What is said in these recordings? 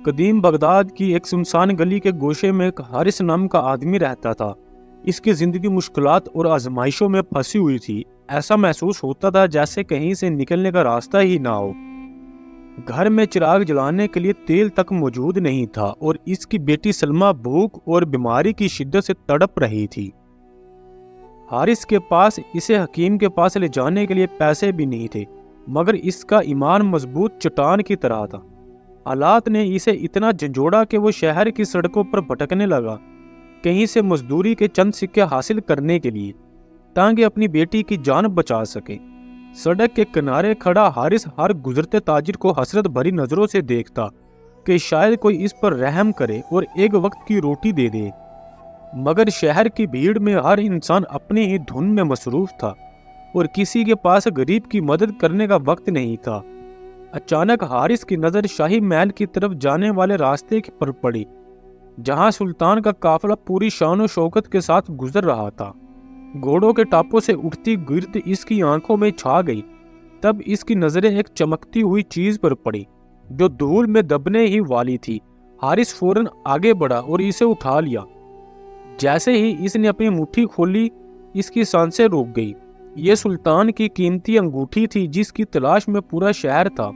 قدیم بغداد کی ایک سنسان گلی کے گوشے میں ایک حارث نام کا آدمی رہتا تھا۔ اس کی زندگی مشکلات اور آزمائشوں میں پھنسی ہوئی تھی۔ ایسا محسوس ہوتا تھا جیسے کہیں سے نکلنے کا راستہ ہی نہ ہو۔ گھر میں چراغ جلانے کے لیے تیل تک موجود نہیں تھا اور اس کی بیٹی سلمہ بھوک اور بیماری کی شدت سے تڑپ رہی تھی۔ حارث کے پاس اسے حکیم کے پاس لے جانے کے لیے پیسے بھی نہیں تھے، مگر اس کا ایمان مضبوط چٹان کی طرح تھا۔ حالات نے اسے اتنا جھنجھوڑا کہ وہ شہر کی سڑکوں پر بھٹکنے لگا، کہیں سے مزدوری کے چند سکے حاصل کرنے کے لیے، تاکہ اپنی بیٹی کی جان بچا سکے۔ سڑک کے کنارے کھڑا حارث ہر گزرتے تاجر کو حسرت بھری نظروں سے دیکھتا کہ شاید کوئی اس پر رحم کرے اور ایک وقت کی روٹی دے دے، مگر شہر کی بھیڑ میں ہر انسان اپنی ہی دھن میں مصروف تھا اور کسی کے پاس غریب کی مدد کرنے کا وقت نہیں تھا۔ اچانک حارث کی نظر شاہی محل کی طرف جانے والے راستے پر پڑی، جہاں سلطان کا قافلہ پوری شان و شوکت کے ساتھ گزر رہا تھا۔ گھوڑوں کے ٹاپوں سے اٹھتی گرد اس کی آنکھوں میں چھا گئی۔ تب اس کی نظریں ایک چمکتی ہوئی چیز پر پڑی جو دھول میں دبنے ہی والی تھی۔ حارث فوراً آگے بڑھا اور اسے اٹھا لیا۔ جیسے ہی اس نے اپنی مٹھی کھولی، اس کی سانسیں رک گئی۔ یہ سلطان کی قیمتی انگوٹھی تھی جس کی تلاش میں پورا شہر تھا۔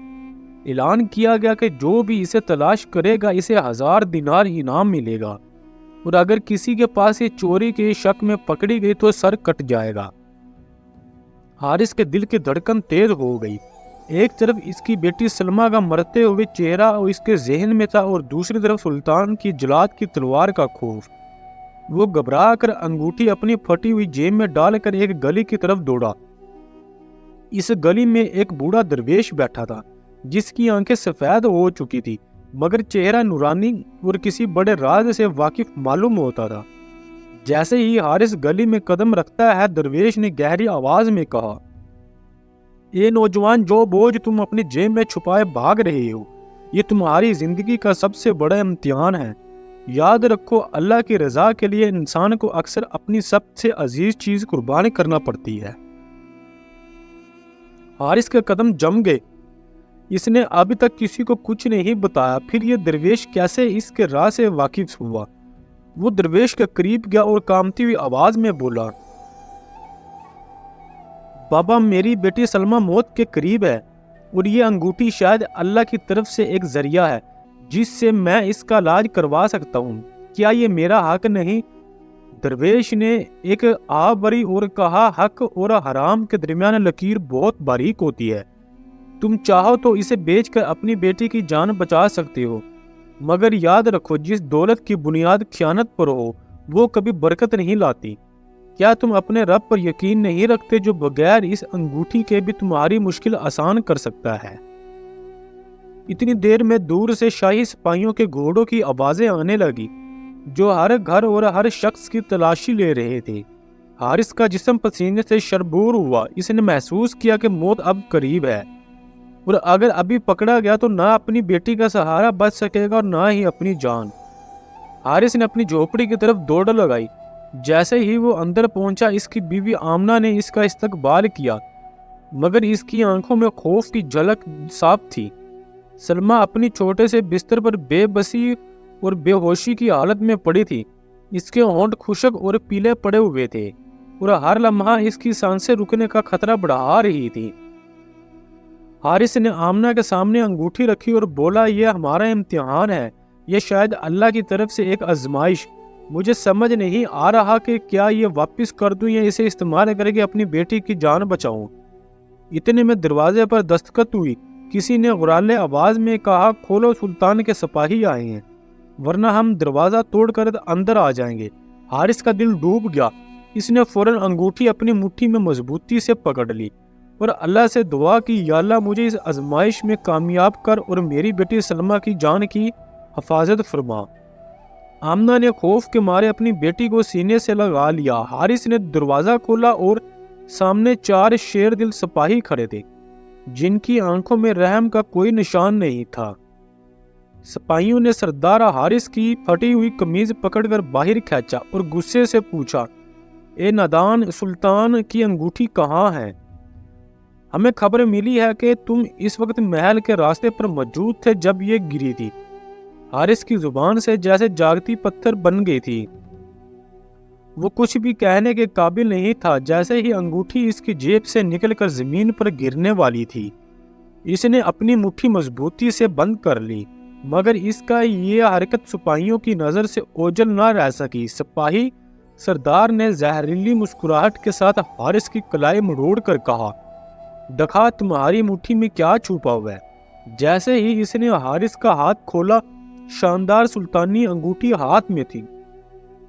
اعلان کیا گیا کہ جو بھی اسے تلاش کرے گا اسے 1000 دینار انعام ملے گا، اور اگر کسی کے پاس یہ چوری کے شک میں پکڑی گئی تو سر کٹ جائے گا۔ حارث کے دل کی دھڑکن تیز ہو گئی۔ ایک طرف اس کی بیٹی سلمہ کا مرتے ہوئے چہرہ اور اس کے ذہن میں تھا، اور دوسری طرف سلطان کی جلاد کی تلوار کا خوف۔ وہ گھبرا کر انگوٹھی اپنی پھٹی ہوئی جیب میں ڈال کر ایک گلی کی طرف دوڑا۔ اس گلی میں ایک بوڑھا درویش بیٹھا تھا جس کی آنکھیں سفید ہو چکی تھی، مگر چہرہ نورانی اور کسی بڑے راز سے واقف معلوم ہوتا تھا۔ جیسے ہی حارث گلی میں قدم رکھتا ہے، درویش نے گہری آواز میں کہا، اے نوجوان، جو بوجھ تم اپنی جیب میں چھپائے بھاگ رہے ہو، یہ تمہاری زندگی کا سب سے بڑا امتحان ہے۔ یاد رکھو، اللہ کی رضا کے لیے انسان کو اکثر اپنی سب سے عزیز چیز قربان کرنا پڑتی ہے۔ حارث کے قدم جم گئے۔ اس نے ابھی تک کسی کو کچھ نہیں بتایا، پھر یہ درویش کیسے اس کے راز سے واقف ہوا؟ وہ درویش کے قریب گیا اور کانپتی ہوئی آواز میں بولا، بابا، میری بیٹی سلمہ موت کے قریب ہے، اور یہ انگوٹھی شاید اللہ کی طرف سے ایک ذریعہ ہے جس سے میں اس کا علاج کروا سکتا ہوں۔ کیا یہ میرا حق نہیں؟ درویش نے ایک آہ بھری اور کہا، حق اور حرام کے درمیان لکیر بہت باریک ہوتی ہے۔ تم چاہو تو اسے بیچ کر اپنی بیٹی کی جان بچا سکتے ہو، مگر یاد رکھو، جس دولت کی بنیاد خیانت پر ہو وہ کبھی برکت نہیں لاتی۔ کیا تم اپنے رب پر یقین نہیں رکھتے جو بغیر اس انگوٹھی کے بھی تمہاری مشکل آسان کر سکتا ہے؟ اتنی دیر میں دور سے شاہی سپاہیوں کے گھوڑوں کی آوازیں آنے لگی جو ہر گھر اور ہر شخص کی تلاشی لے رہے تھے۔ حارث کا جسم پسینے سے شربور ہوا۔ اس نے محسوس کیا کہ موت اب قریب ہے، اور اگر ابھی پکڑا گیا تو نہ اپنی بیٹی کا سہارا بچ سکے گا اور نہ ہی اپنی جان۔ حارث نے اپنی جھوپڑی کی طرف دوڑ لگائی۔ جیسے ہی وہ اندر پہنچا، اس کی بیوی آمنہ نے اس کا استقبال کیا، مگر اس کی آنکھوں میں خوف کی جھلک صاف تھی۔ سلمہ اپنی چھوٹے سے بستر پر بے بسی اور بے ہوشی کی حالت میں پڑی تھی۔ اس کے ہونٹ خشک اور پیلے پڑے ہوئے تھے، اور ہر لمحہ اس کی سانسیں رکنے کا خطرہ بڑھا رہی تھی۔ حارث نے آمنہ کے سامنے انگوٹھی رکھی اور بولا، یہ ہمارا امتحان ہے، یہ شاید اللہ کی طرف سے ایک آزمائش۔ مجھے سمجھ نہیں آ رہا کہ کیا یہ واپس کر دوں یا اسے استعمال کر کے اپنی بیٹی کی جان بچاؤں۔ اتنے میں دروازے پر دستخط ہوئی۔ کسی نے غرالے آواز میں کہا، کھولو، سلطان کے سپاہی آئے ہیں، ورنہ ہم دروازہ توڑ کر اندر آ جائیں گے۔ حارث کا دل ڈوب گیا۔ اس نے فوراً انگوٹھی اپنی مٹھی میں مضبوطی سے پکڑ لی اور اللہ سے دعا کی، یا اللہ، مجھے اس آزمائش میں کامیاب کر اور میری بیٹی سلمہ کی جان کی حفاظت فرما۔ آمنہ نے خوف کے مارے اپنی بیٹی کو سینے سے لگا لیا۔ حارث نے دروازہ کھولا اور سامنے 4 شیر دل سپاہی کھڑے تھے جن کی آنکھوں میں رحم کا کوئی نشان نہیں تھا۔ سپاہیوں نے سردار حارث کی پھٹی ہوئی قمیض پکڑ کر باہر کھینچا اور غصے سے پوچھا، اے نادان، سلطان کی انگوٹھی کہاں ہے؟ ہمیں خبر ملی ہے کہ تم اس وقت محل کے راستے پر موجود تھے جب یہ گری تھی۔ حارث کی زبان سے جیسے جاگتی پتھر بن گئی تھی۔ وہ کچھ بھی کہنے کے قابل نہیں تھا۔ جیسے ہی انگوٹھی اس کی جیب سے نکل کر زمین پر گرنے والی تھی، اس نے اپنی مٹھی مضبوطی سے بند کر لی، مگر اس کا یہ حرکت سپاہیوں کی نظر سے اوجھل نہ رہ سکی۔ سپاہی سردار نے زہریلی مسکراہٹ کے ساتھ حارث کی کلائی مروڑ کر کہا، دکھا تمہاری مٹھی میں کیا چھپا ہوا ہے۔ جیسے ہی اس نے حارث کا ہاتھ کھولا، شاندار سلطانی انگوٹھی ہاتھ میں تھی۔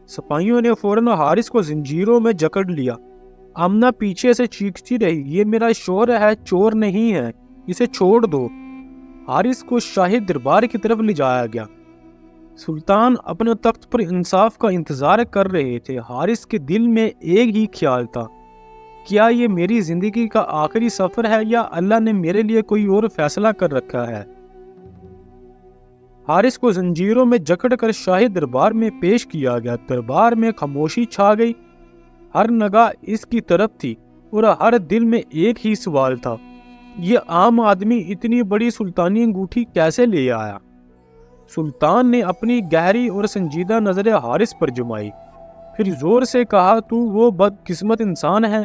سپاہیوں نے فوراً حارث کو زنجیروں میں جکڑ لیا۔ آمنہ پیچھے سے چیختی رہی، یہ میرا شوہر ہے، چور نہیں ہے، اسے چھوڑ دو۔ حارث کو شاہی دربار کی طرف لے جایا گیا۔ سلطان اپنے تخت پر انصاف کا انتظار کر رہے تھے۔ حارث کے دل میں ایک ہی خیال تھا، کیا یہ میری زندگی کا آخری سفر ہے یا اللہ نے میرے لیے کوئی اور فیصلہ کر رکھا ہے؟ حارث کو زنجیروں میں جکڑ کر شاہی دربار میں پیش کیا گیا۔ دربار میں خاموشی چھا گئی، ہر نگاہ اس کی طرف تھی اور ہر دل میں ایک ہی سوال تھا، یہ عام آدمی اتنی بڑی سلطانی انگوٹھی کیسے لے آیا؟ سلطان نے اپنی گہری اور سنجیدہ نظریں حارث پر جمائی، پھر زور سے کہا، تو وہ بدقسمت انسان ہے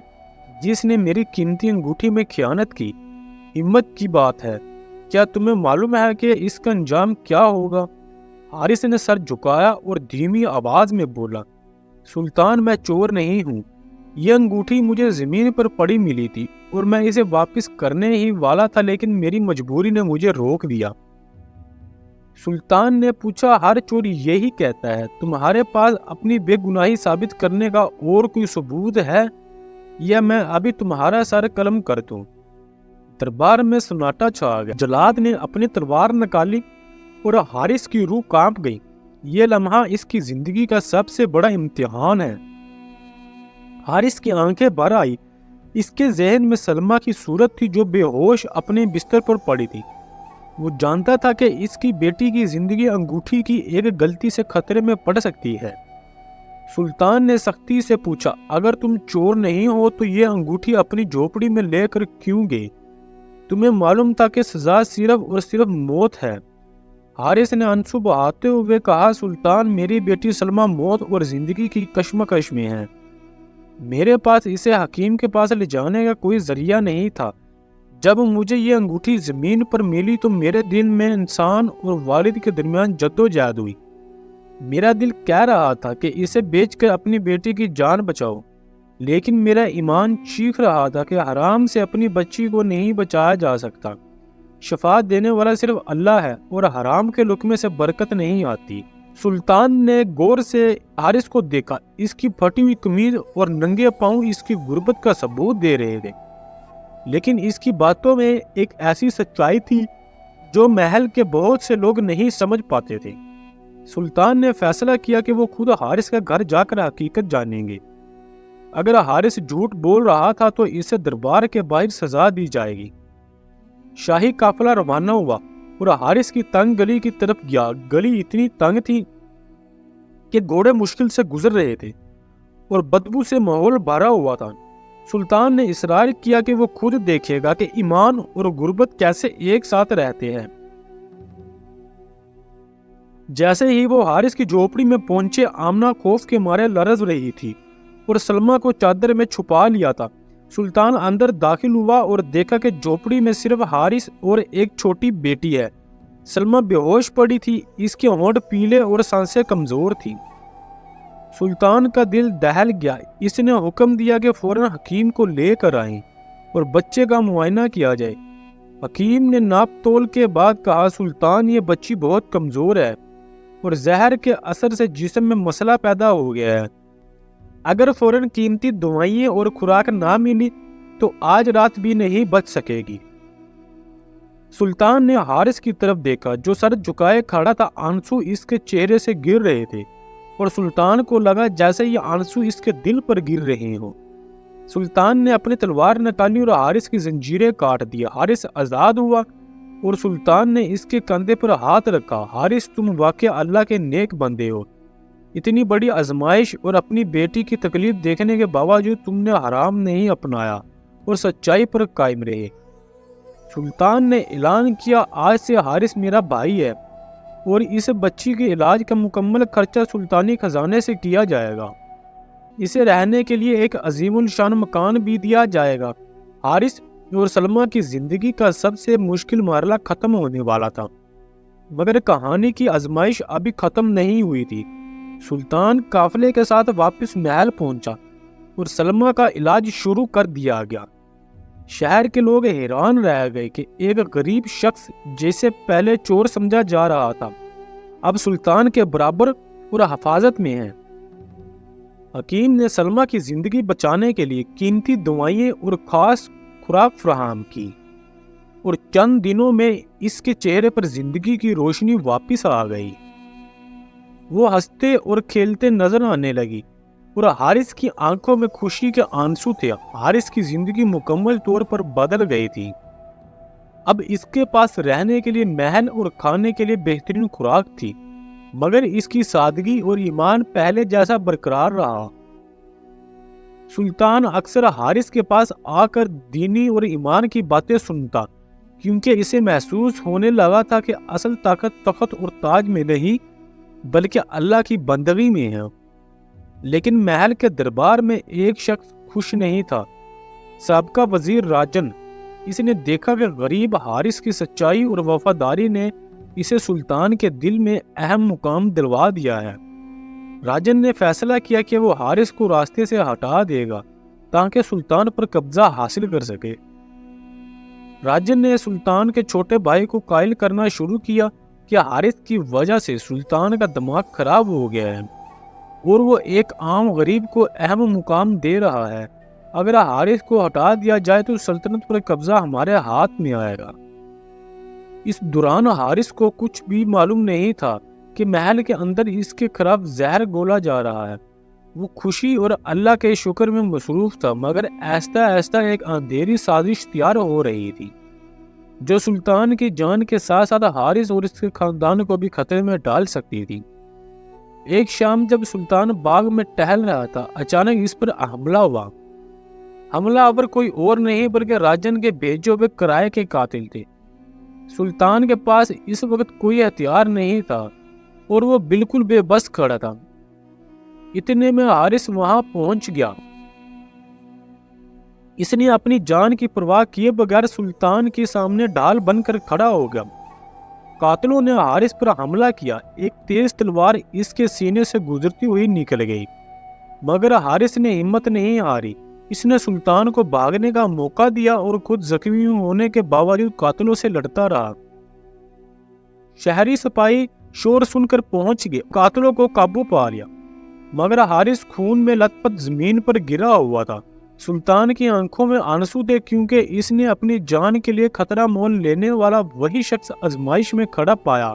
جس نے میری قیمتی انگوٹھی میں خیانت کی۔ ہمت کی بات ہے، کیا تمہیں معلوم ہے کہ اس کا انجام کیا ہوگا؟ حارث نے سر جھکایا اور دھیمی آواز میں بولا، سلطان میں چور نہیں ہوں، یہ انگوٹھی مجھے زمین پر پڑی ملی تھی اور میں اسے واپس کرنے ہی والا تھا، لیکن میری مجبوری نے مجھے روک دیا۔ سلطان نے پوچھا، ہر چور یہی کہتا ہے، تمہارے پاس اپنی بے گناہی ثابت کرنے کا اور کوئی ثبوت ہے یا میں ابھی تمہارا سر قلم کر دوں؟ دربار میں سناٹا چھا گیا۔ جلاد نے اپنی تلوار نکالی اور حارث کی روح کانپ گئی۔ یہ لمحہ اس کی زندگی کا سب سے بڑا امتحان ہے۔ حارث کی آنکھیں بھر آئی۔ اس کے ذہن میں سلمہ کی صورت تھی جو بے ہوش اپنے بستر پر پڑی تھی۔ وہ جانتا تھا کہ اس کی بیٹی کی زندگی انگوٹھی کی ایک غلطی سے خطرے میں پڑ سکتی ہے۔ سلطان نے سختی سے پوچھا، اگر تم چور نہیں ہو تو یہ انگوٹھی اپنی جھوپڑی میں لے کر کیوں گئے؟ تمہیں معلوم تھا کہ سزا صرف اور صرف موت ہے۔ حارث نے آنسو بہاتے ہوئے کہا، سلطان میری بیٹی سلمہ موت اور زندگی کی کشمکش میں ہے۔ میرے پاس اسے حکیم کے پاس لے جانے کا کوئی ذریعہ نہیں تھا۔ جب مجھے یہ انگوٹھی زمین پر ملی تو میرے دل میں انسان اور والد کے درمیان جدوجہد ہوئی۔ میرا دل کہہ رہا تھا کہ اسے بیچ کر اپنی بیٹی کی جان بچاؤ، لیکن میرا ایمان چیخ رہا تھا کہ حرام سے اپنی بچی کو نہیں بچایا جا سکتا۔ شفاعت دینے والا صرف اللہ ہے اور حرام کے لقمے سے برکت نہیں آتی۔ سلطان نے غور سے حارث کو دیکھا۔ اس کی پھٹی ہوئی قمیض اور ننگے پاؤں اس کی غربت کا ثبوت دے رہے تھے، لیکن اس کی باتوں میں ایک ایسی سچائی تھی جو محل کے بہت سے لوگ نہیں سمجھ پاتے تھے۔ سلطان نے فیصلہ کیا کہ وہ خود حارث کا گھر جا کر حقیقت جانیں گے۔ اگر حارث جھوٹ بول رہا تھا تو اسے دربار کے باہر سزا دی جائے گی۔ شاہی قافلہ روانہ ہوا اور حارث کی تنگ گلی کی طرف گیا۔ گلی اتنی تنگ تھی کہ گھوڑے مشکل سے گزر رہے تھے اور بدبو سے ماحول بھرا ہوا تھا۔ سلطان نے اصرار کیا کہ وہ خود دیکھے گا کہ ایمان اور غربت کیسے ایک ساتھ رہتے ہیں۔ جیسے ہی وہ حارث کی جھوپڑی میں پہنچے، آمنہ خوف کے مارے لرز رہی تھی اور سلمہ کو چادر میں چھپا لیا تھا۔ سلطان اندر داخل ہوا اور دیکھا کہ جھوپڑی میں صرف حارث اور ایک چھوٹی بیٹی ہے۔ سلمہ بے ہوش پڑی تھی، اس کے ہونٹ پیلے اور سانسیں کمزور تھی۔ سلطان کا دل دہل گیا۔ اس نے حکم دیا کہ فوراً حکیم کو لے کر آئیں اور بچے کا معائنہ کیا جائے۔ حکیم نے ناپ تول کے بعد کہا، سلطان یہ بچی بہت کمزور ہے اور زہر کے اثر سے جسم میں مسئلہ پیدا ہو گیا ہے۔ اگر فوراً قیمتی دوائیں اور خوراک نہ ملی تو آج رات بھی نہیں بچ سکے گی۔ سلطان نے حارث کی طرف دیکھا جو سر جھکائے کھڑا تھا۔ آنسو اس کے چہرے سے گر رہے تھے اور سلطان کو لگا جیسے یہ آنسو اس کے دل پر گر رہے ہوں۔ سلطان نے اپنی تلوار نکالی اور حارث کی زنجیریں کاٹ دی۔ حارث آزاد ہوا اور سلطان نے اس کے کندھے پر ہاتھ رکھا۔ حارث، تم واقعی اللہ کے نیک بندے ہو۔ اتنی بڑی آزمائش اور اپنی بیٹی کی تکلیف دیکھنے کے باوجود تم نے حرام نہیں اپنایا اور سچائی پر قائم رہے۔ سلطان نے اعلان کیا، آج سے حارث میرا بھائی ہے اور اس بچی کے علاج کا مکمل خرچہ سلطانی خزانے سے کیا جائے گا۔ اسے رہنے کے لیے ایک عظیم الشان مکان بھی دیا جائے گا۔ حارث اور سلمہ کی زندگی کا سب سے مشکل مرحلہ ختم ہونے والا تھا، مگر کہانی کی آزمائش ابھی ختم نہیں ہوئی تھی۔ سلطان قافلے کے ساتھ واپس محل پہنچا اور سلمہ کا علاج شروع کر دیا گیا۔ شہر کے لوگ حیران رہ گئے کہ ایک غریب شخص جسے پہلے چور سمجھا جا رہا تھا اب سلطان کے برابر اور حفاظت میں ہے۔ حکیم نے سلمہ کی زندگی بچانے کے لیے قیمتی دوائیں اور خاص خوراک فراہم کی، اور چند دنوں میں اس کے چہرے پر زندگی کی روشنی واپس آ گئی۔ وہ ہنستے اور کھیلتے نظر آنے لگی اور حارث کی آنکھوں میں خوشی کے آنسو تھے۔ حارث کی زندگی مکمل طور پر بدل گئی تھی۔ اب اس کے پاس رہنے کے لیے محل اور کھانے کے لیے بہترین خوراک تھی، مگر اس کی سادگی اور ایمان پہلے جیسا برقرار رہا۔ سلطان اکثر حارث کے پاس آ کر دینی اور ایمان کی باتیں سنتا، کیونکہ اسے محسوس ہونے لگا تھا کہ اصل طاقت تخت اور تاج میں نہیں بلکہ اللہ کی بندگی میں ہے۔ لیکن محل کے دربار میں ایک شخص خوش نہیں تھا، سابقہ وزیر راجن۔ اس نے دیکھا کہ غریب حارث کی سچائی اور وفاداری نے اسے سلطان کے دل میں اہم مقام دلوا دیا ہے۔ راجن نے فیصلہ کیا کہ وہ حارث کو راستے سے ہٹا دے گا تاکہ سلطان پر قبضہ حاصل کر سکے۔ راجن نے سلطان کے چھوٹے بھائی کو قائل کرنا شروع کیا کہ حارث کی وجہ سے سلطان کا دماغ خراب ہو گیا ہے اور وہ ایک عام غریب کو اہم مقام دے رہا ہے۔ اگر حارث کو ہٹا دیا جائے تو سلطنت پر قبضہ ہمارے ہاتھ میں آئے گا۔ اس دوران حارث کو کچھ بھی معلوم نہیں تھا کہ محل کے اندر اس کے خلاف زہر گھولا جا رہا ہے۔ وہ خوشی اور اللہ کے شکر میں مصروف تھا، مگر آہستہ آہستہ ایک اندھیری سازش تیار ہو رہی تھی جو سلطان کی جان کے ساتھ ساتھ حارث اور اس کے خاندان کو بھی خطرے میں ڈال سکتی تھی۔ ایک شام جب سلطان باغ میں ٹہل رہا تھا، اچانک اس پر حملہ ہوا۔ حملہ آور کوئی اور نہیں بلکہ راجن کے بھیجے ہوئے کرائے کے قاتل تھے۔ سلطان کے پاس اس وقت کوئی ہتھیار نہیں تھا اور وہ بالکل بے بس کھڑا تھا۔ اتنے میں حارث وہاں پہنچ گیا۔ اس نے اپنی جان کی پرواہ کیے بغیر سلطان کے سامنے ڈھال بن کر کھڑا ہو گیا۔ قاتلوں نے حارث پر حملہ کیا۔ ایک تیز تلوار اس کے سینے سے گزرتی ہوئی نکل گئی، مگر حارث نے ہمت نہیں ہاری۔ اس نے سلطان کو بھاگنے کا موقع دیا اور خود زخمی ہونے کے باوجود قاتلوں سے لڑتا رہا۔ شہری سپاہی شور سن کر پہنچ گئے، قاتلوں کو قابو پا لیا، مگر حارث خون میں لت پت زمین پر گرا ہوا تھا۔ سلطان کی آنکھوں میں آنسو تھے، کیونکہ اس نے اپنی جان کے لیے خطرہ مول لینے والا وہی شخص آزمائش میں کھڑا پایا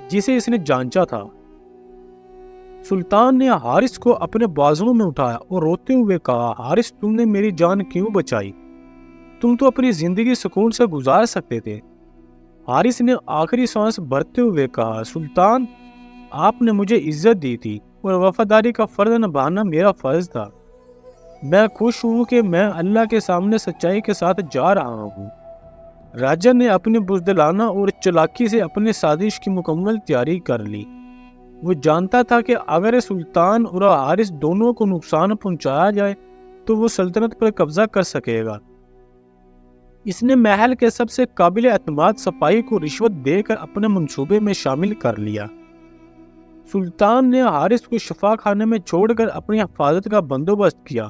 جسے اس نے جانچا تھا۔ سلطان نے حارث کو اپنے بازوؤں میں اٹھایا اور روتے ہوئے کہا، حارث تم نے میری جان کیوں بچائی؟ تم تو اپنی زندگی سکون سے گزار سکتے تھے۔ حارث نے آخری سانس بھرتے ہوئے کہا، سلطان آپ نے مجھے عزت دی تھی اور وفاداری کا فرض نبھانا میرا فرض تھا۔ میں خوش ہوں کہ میں اللہ کے سامنے سچائی کے ساتھ جا رہا ہوں۔ راجا نے اپنی بزدلانہ اور چلاکی سے اپنی سازش کی مکمل تیاری کر لی۔ وہ جانتا تھا کہ اگر سلطان اور حارث دونوں کو نقصان پہنچایا جائے تو وہ سلطنت پر قبضہ کر سکے گا۔ اس نے محل کے سب سے قابل اعتماد سپاہی کو رشوت دے کر اپنے منصوبے میں شامل کر لیا۔ سلطان نے حارث کو شفا خانے میں چھوڑ کر اپنی حفاظت کا بندوبست کیا۔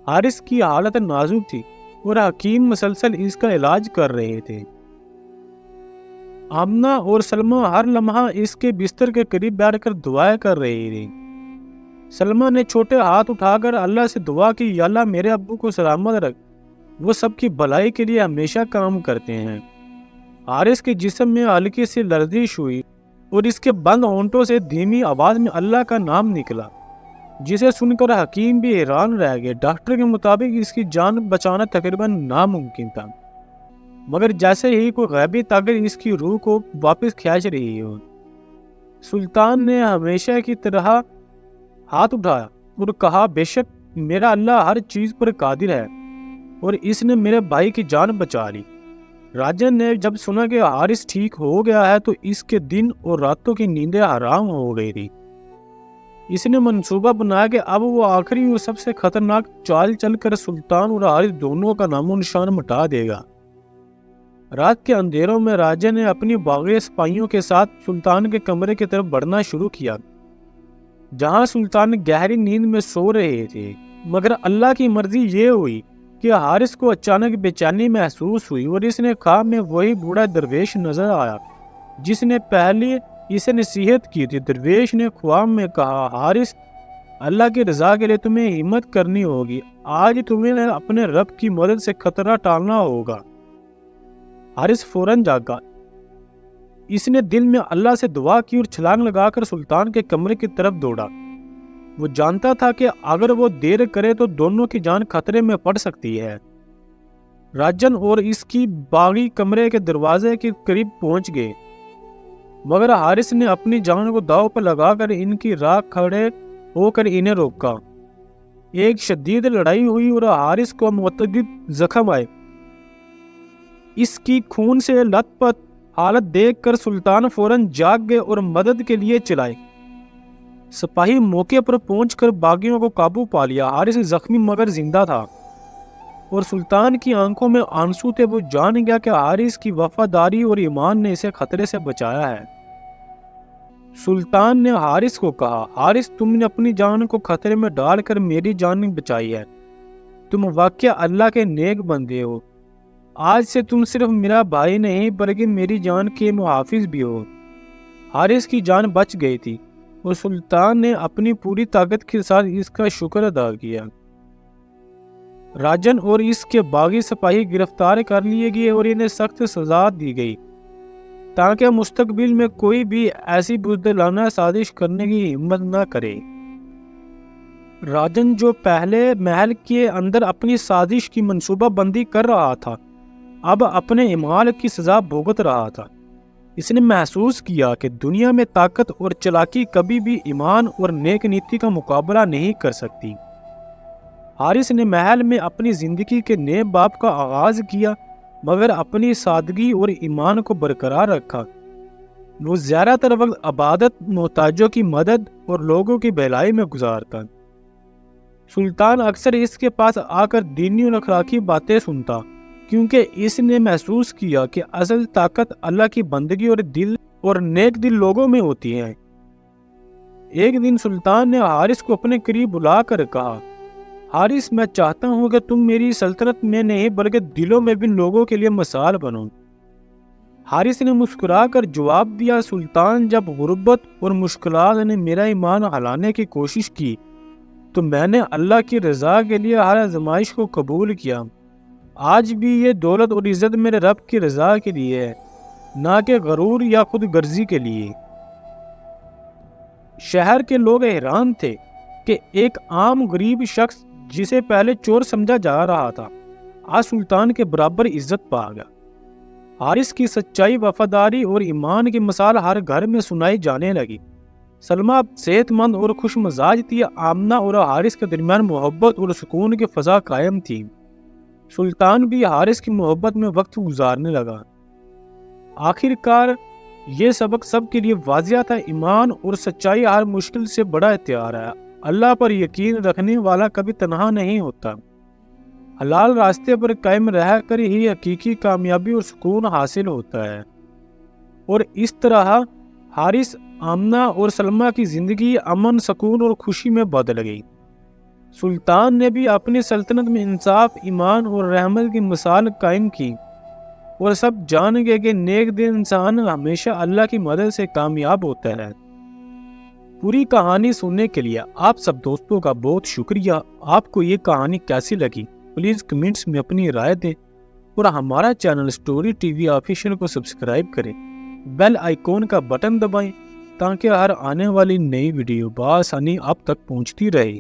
حارث کی حالت نازک تھی اور حکیم مسلسل اس کا علاج کر رہے تھے۔ آمنہ اور سلمہ ہر لمحہ اس کے بستر کے قریب بیٹھ کر دعائیں کر رہی تھی۔ سلمہ نے چھوٹے ہاتھ اٹھا کر اللہ سے دعا کی، یا اللہ میرے ابو کو سلامت رکھ، وہ سب کی بھلائی کے لیے ہمیشہ کام کرتے ہیں۔ حارث کے جسم میں ہلکی سی لرزش ہوئی اور اس کے بند ہونٹوں سے دھیمی آواز میں اللہ کا نام نکلا، جسے سن کر حکیم بھی حیران رہ گئے۔ ڈاکٹر کے مطابق اس کی جان بچانا تقریباً ناممکن تھا، مگر جیسے ہی کوئی غیبی طاقت اس کی روح کو واپس کھینچ رہی ہو۔ سلطان نے ہمیشہ کی طرح ہاتھ اٹھایا اور کہا، بے شک میرا اللہ ہر چیز پر قادر ہے اور اس نے میرے بھائی کی جان بچا لی۔ راجن نے جب سنا کہ حارث ٹھیک ہو گیا ہے تو اس کے دن اور راتوں کی نیندیں حرام ہو گئی تھی۔ اس نے منصوبہ بنایا کہ اب وہ آخری اور سب سے خطرناک چال چل کر سلطان اور حارث دونوں کا نام و نشان مٹا دے گا۔ رات کے اندھیروں میں راجا نے اپنی باغی سپاہیوں کے ساتھ سلطان کے کمرے کی طرف بڑھنا شروع کیا، جہاں سلطان گہری نیند میں سو رہے تھے۔ مگر اللہ کی مرضی یہ ہوئی کہ حارث کو اچانک بے چینی محسوس ہوئی اور اس نے خواب میں وہی بوڑھا درویش نظر آیا جس نے پہلے اسے نصیحت کی تھی۔ درویش نے خواب میں کہا، حارث، اللہ کی رضا کے لیے تمہیں ہمت کرنی ہوگی، آج تمہیں اپنے رب کی مدد سے خطرہ ٹالنا ہوگا۔ حارث فوراً جاگا۔ اس نے دل میں اللہ سے دعا کی اور چھلانگ لگا کر سلطان کے کمرے کی طرف دوڑا۔ وہ جانتا تھا کہ اگر وہ دیر کرے تو دونوں کی جان خطرے میں پڑ سکتی ہے۔ راجن اور اس کی باغی کمرے کے دروازے کے قریب پہنچ گئے، مگر حارث نے اپنی جان کو داؤ پر لگا کر ان کی راہ کھڑے ہو کر انہیں روکا۔ ایک شدید لڑائی ہوئی اور حارث کو متعدد زخم آئے۔ اس کی خون سے لت پت حالت دیکھ کر سلطان فوراً جاگ گئے اور مدد کے لیے چلائے۔ سپاہی موقع پر پہنچ کر باغیوں کو قابو پا لیا۔ حارث زخمی مگر زندہ تھا اور سلطان کی آنکھوں میں آنسو تھے۔ وہ جان گیا کہ حارث کی وفاداری اور ایمان نے اسے خطرے سے بچایا ہے۔ سلطان نے حارث کو کہا، حارث، تم نے اپنی جان کو خطرے میں ڈال کر میری جان بچائی ہے، تم واقعہ اللہ کے نیک بندے ہو۔ آج سے تم صرف میرا بھائی نہیں بلکہ میری جان کے محافظ بھی ہو۔ حارث کی جان بچ گئی تھی اور سلطان نے اپنی پوری طاقت کے ساتھ اس کا شکر ادا کیا۔ راجن اور اس کے باغی سپاہی گرفتار کر لیے گئے اور انہیں سخت سزا دی گئی تاکہ مستقبل میں کوئی بھی ایسی بزدلانہ سازش کرنے کی ہمت نہ کرے۔ راجن جو پہلے محل کے اندر اپنی سازش کی منصوبہ بندی کر رہا تھا، اب اپنے اعمال کی سزا بھگت رہا تھا۔ اس نے محسوس کیا کہ دنیا میں طاقت اور چلاکی کبھی بھی ایمان اور نیک نیتی کا مقابلہ نہیں کر سکتی۔ حارث نے محل میں اپنی زندگی کے نئے باب کا آغاز کیا، مگر اپنی سادگی اور ایمان کو برقرار رکھا۔ وہ زیادہ تر وقت عبادت، محتاجوں کی مدد اور لوگوں کی بھلائی میں گزارتا۔ سلطان اکثر اس کے پاس آ کر دینی اور اخلاقی باتیں سنتا، کیونکہ اس نے محسوس کیا کہ اصل طاقت اللہ کی بندگی اور نیک دل لوگوں میں ہوتی ہے۔ ایک دن سلطان نے حارث کو اپنے قریب بلا کر کہا، حارث، میں چاہتا ہوں کہ تم میری سلطنت میں نہیں بلکہ دلوں میں بھی لوگوں کے لیے مثال بنو۔ حارث نے مسکرا کر جواب دیا، سلطان، جب غربت اور مشکلات نے میرا ایمان ہلانے کی کوشش کی تو میں نے اللہ کی رضا کے لیے ہر آزمائش کو قبول کیا۔ آج بھی یہ دولت اور عزت میرے رب کی رضا کے لیے ہے، نہ کہ غرور یا خود غرضی کے لیے۔ شہر کے لوگ حیران تھے کہ ایک عام غریب شخص جسے پہلے چور سمجھا جا رہا تھا، آج سلطان کے برابر عزت پا گیا۔ حارث کی سچائی، وفاداری اور ایمان کی مثال ہر گھر میں سنائی جانے لگی۔ سلمہ صحت مند اور خوش مزاج تھی۔ آمنہ اور حارث کے درمیان محبت اور سکون کی فضا قائم تھی۔ سلطان بھی حارث کی محبت میں وقت گزارنے لگا۔ آخر کار یہ سبق سب کے لیے واضح تھا، ایمان اور سچائی ہر مشکل سے بڑا ہتھیار ہے۔ اللہ پر یقین رکھنے والا کبھی تنہا نہیں ہوتا۔ حلال راستے پر قائم رہ کر ہی حقیقی کامیابی اور سکون حاصل ہوتا ہے۔ اور اس طرح حارث، آمنہ اور سلمہ کی زندگی امن، سکون اور خوشی میں بدل گئی۔ سلطان نے بھی اپنی سلطنت میں انصاف، ایمان اور رحمت کی مثال قائم کی، اور سب جان گئے کہ نیک دل انسان ہمیشہ اللہ کی مدد سے کامیاب ہوتا ہے۔ پوری کہانی سننے کے لیے آپ سب دوستوں کا بہت شکریہ۔ آپ کو یہ کہانی کیسی لگی پلیز کمنٹس میں اپنی رائے دیں، اور ہمارا channel story T V official کو سبسکرائب کریں، بیل آئیکن کا بٹن دبائیں تاکہ ہر آنے والی نئی ویڈیو بآسانی آپ تک پہنچتی رہے۔